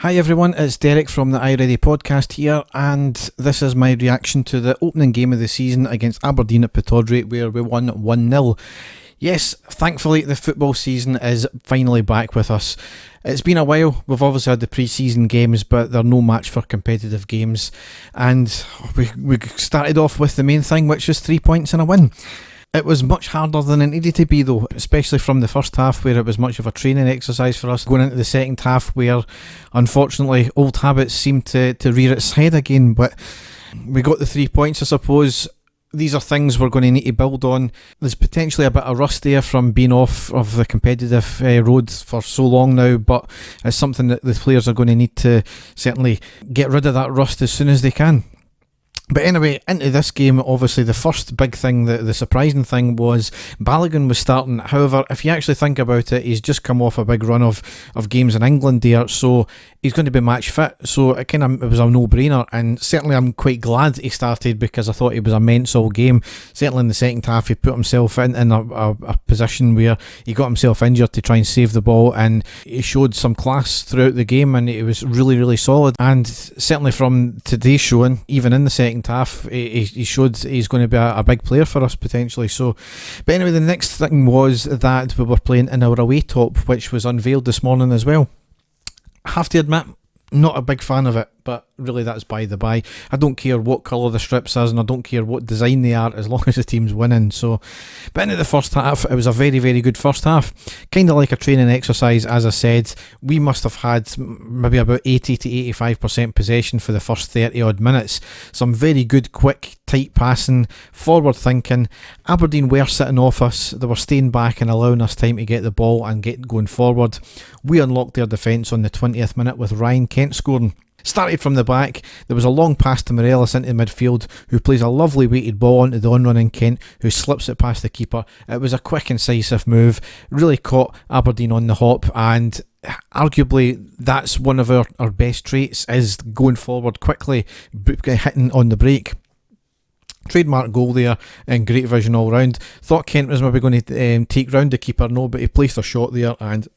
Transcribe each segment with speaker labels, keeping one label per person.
Speaker 1: Hi everyone, it's Derek from the iReady podcast here, and this is my reaction to the opening game of the season against Aberdeen at Pittodrie, where we won 1-0. Yes, thankfully the football season is finally back with us. It's been a while. We've obviously had the pre-season games, but they're no match for competitive games, and we started off with the main thing, which was 3 points and a win. It was much harder than it needed to be though, especially from the first half where it was much of a training exercise for us, going into the second half where unfortunately old habits seemed to rear its head again. But we got the 3 points, I suppose. These are things we're going to need to build on. There's potentially a bit of rust there from being off of the competitive road for so long now, but it's something that the players are going to need to certainly get rid of that rust as soon as they can. But anyway, into this game, obviously the first big thing, the surprising thing was Balogun was starting. However, if you actually think about it, he's just come off a big run of games in England there, so he's going to be match fit. So it was a no-brainer, and certainly I'm quite glad he started because I thought it was a mental game. Certainly in the second half, he put himself in a position where he got himself injured to try and save the ball, and he showed some class throughout the game, and it was really, really solid. And certainly from today's showing, even in the second half, he showed he's going to be a big player for us potentially. So, but anyway, the next thing was that we were playing in our away top, which was unveiled this morning as well. I have to admit, not a big fan of it, but really that's by the by. I don't care what colour the strips is, and I don't care what design they are, as long as the team's winning. So, but into the first half, it was a very, very good first half. Kind of like a training exercise, as I said. We must have had maybe about 80 to 85% possession for the first 30 odd minutes. Some very good, quick, tight passing, forward thinking. Aberdeen were sitting off us. They were staying back and allowing us time to get the ball and get going forward. We unlocked their defence on the 20th minute with Ryan Kent scoring. Started from the back, there was a long pass to Morelos into midfield, who plays a lovely weighted ball onto the on-running Kent, who slips it past the keeper. It was a quick, incisive move, really caught Aberdeen on the hop, and arguably that's one of our best traits, is going forward quickly, hitting on the break. Trademark goal there, and great vision all round. Thought Kent was maybe going to take round the keeper, no, but he placed a shot there, and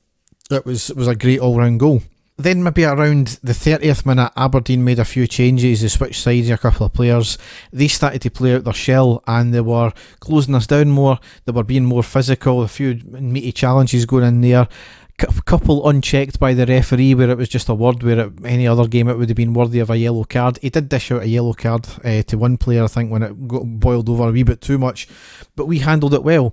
Speaker 1: it was a great all-round goal. Then maybe around the 30th minute, Aberdeen made a few changes. They switched sides a couple of players. They started to play out their shell, and they were closing us down more. They were being more physical. A few meaty challenges going in there. Couple unchecked by the referee, where it was just a word, where at any other game it would have been worthy of a yellow card. He did dish out a yellow card to one player, I think, when it got boiled over a wee bit too much. But we handled it well.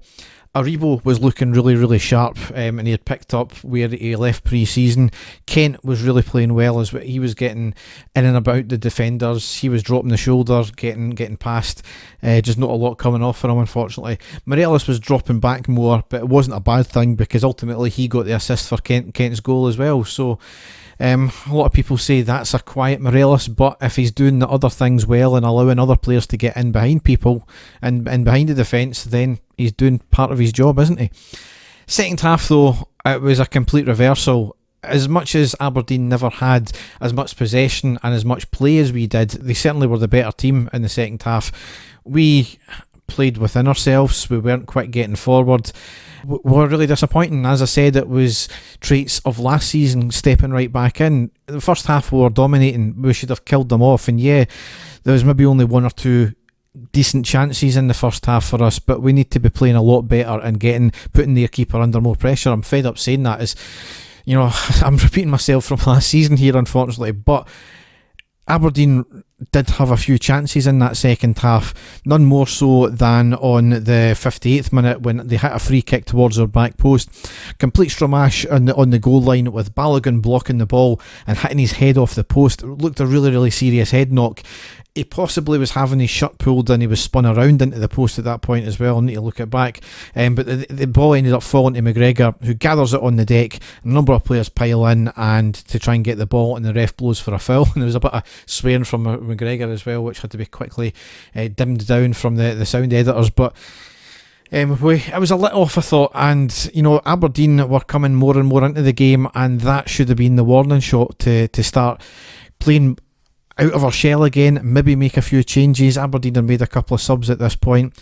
Speaker 1: Aribo was looking really, really sharp, and he had picked up where he left pre-season. Kent was really playing well as well. He was getting in and about the defenders. He was dropping the shoulder, getting past. Just not a lot coming off for him, unfortunately. Morelos was dropping back more, but it wasn't a bad thing because ultimately he got the assist for Kent's goal as well. So a lot of people say that's a quiet Morelos, but if he's doing the other things well and allowing other players to get in behind people and behind the defence, then he's doing part of his job, isn't he? Second half though, it was a complete reversal. As much as Aberdeen never had as much possession and as much play as we did, they certainly were the better team in the second half. We played within ourselves. We weren't quite getting forward. We were really disappointing. As I said, it was traits of last season stepping right back in. The first half we were dominating. We should have killed them off, and yeah, there was maybe only one or two decent chances in the first half for us, but we need to be playing a lot better and putting their keeper under more pressure. I'm fed up saying that, as you know, I'm repeating myself from last season here, unfortunately, but Aberdeen did have a few chances in that second half, none more so than on the 58th minute when they hit a free kick towards our back post. Complete stramash on the goal line with Balogun blocking the ball and hitting his head off the post. It looked a really, really serious head knock. He possibly was having his shirt pulled and he was spun around into the post at that point as well. I need to look it back. But the ball ended up falling to McGregor, who gathers it on the deck. A number of players pile in and to try and get the ball, and the ref blows for a foul. And there was a bit of swearing from McGregor as well, which had to be quickly dimmed down from the sound editors. But it was a let off, I thought, and you know, Aberdeen were coming more and more into the game, and that should have been the warning shot to start playing out of our shell again, maybe make a few changes. Aberdeen have made a couple of subs at this point,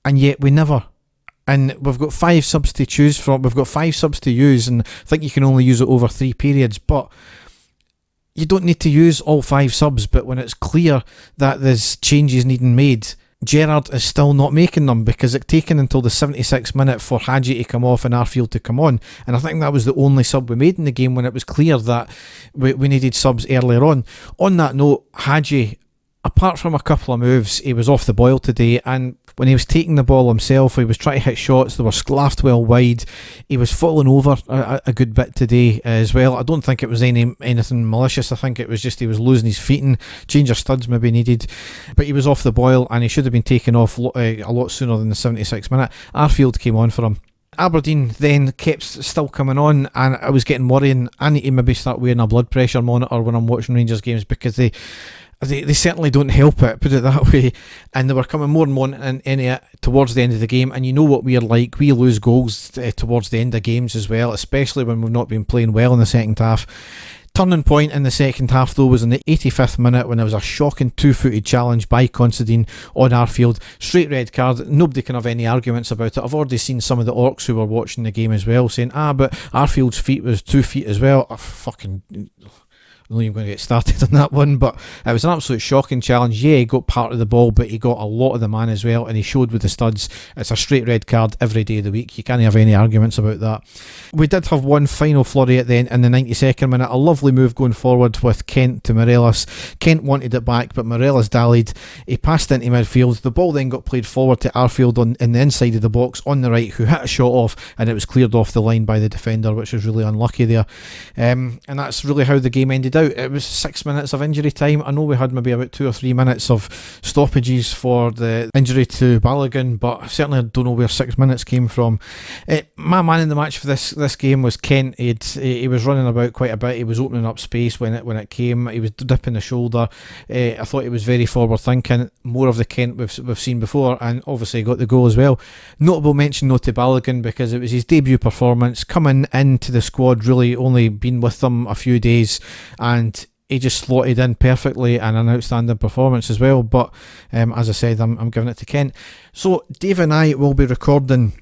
Speaker 1: and yet we never. And we've got 5 subs to choose from. We've got 5 subs to use, and I think you can only use it over 3 periods. But you don't need to use all 5 subs, but when it's clear that there's changes needing made, Gerrard is still not making them, because it's taken until the 76th minute for Hadji to come off and Arfield to come on. And I think that was the only sub we made in the game when it was clear that we needed subs earlier on. On that note, Hadji, apart from a couple of moves, he was off the boil today, and when he was taking the ball himself, he was trying to hit shots. They were sclaffed well wide. He was falling over a good bit today as well. I don't think it was anything malicious. I think it was just he was losing his feet and change of studs maybe needed. But he was off the boil, and he should have been taken off a lot sooner than the 76th minute. Arfield came on for him. Aberdeen then kept still coming on, and I was getting worrying. I need to maybe start wearing a blood pressure monitor when I'm watching Rangers games, because they certainly don't help it, put it that way. And they were coming more and more in it towards the end of the game. And you know what we're like, we lose goals towards the end of games as well, especially when we've not been playing well in the second half. Turning point in the second half though was in the 85th minute, when there was a shocking 2-footed challenge by Considine on Arfield. Straight red card, nobody can have any arguments about it. I've already seen some of the orcs who were watching the game as well saying, but Arfield's feet was 2 feet as well. I'm not even going to get started on that one, but it was an absolute shocking challenge. Yeah, he got part of the ball, but he got a lot of the man as well, and he showed with the studs. It's a straight red card every day of the week. You can't have any arguments about that. We did have one final flurry at the end in the 92nd minute. A lovely move going forward with Kent to Morelos. Kent wanted it back, but Morelos dallied. He passed into midfield. The ball then got played forward to Arfield in the inside of the box on the right, who hit a shot off, and it was cleared off the line by the defender, which was really unlucky there. And that's really how the game ended out. It was 6 minutes of injury time. I know we had maybe about 2 or 3 minutes of stoppages for the injury to Balogun, but I certainly don't know where 6 minutes came from. My man in the match for this game was Kent. He was running about quite a bit. He was opening up space when it came. He was dipping the shoulder. I thought he was very forward thinking. More of the Kent we've seen before, and obviously got the goal as well. Notable mention though to Balogun, because it was his debut performance, coming into the squad, really only been with them a few days, and he just slotted in perfectly, and an outstanding performance as well. But as I said, I'm giving it to Kent. So Dave and I will be recording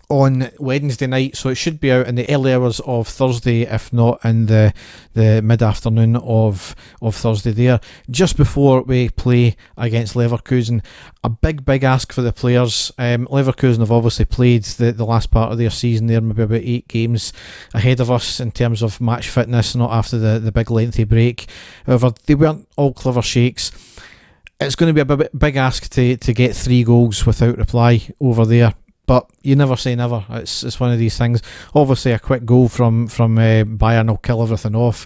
Speaker 1: on Wednesday night, so it should be out in the early hours of Thursday, if not in the mid-afternoon of Thursday there, just before we play against Leverkusen. A big ask for the players. Leverkusen have obviously played the last part of their season there, maybe about 8 games ahead of us in terms of match fitness, not after the big lengthy break. However, they weren't all clever shakes. It's going to be a big ask to get 3 goals without reply over there. But you never say never. It's one of these things. Obviously, a quick goal from Bayern will kill everything off.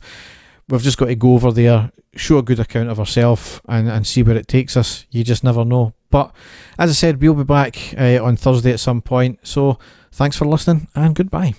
Speaker 1: We've just got to go over there, show a good account of ourselves, and see where it takes us. You just never know. But as I said, we'll be back on Thursday at some point. So thanks for listening, and goodbye.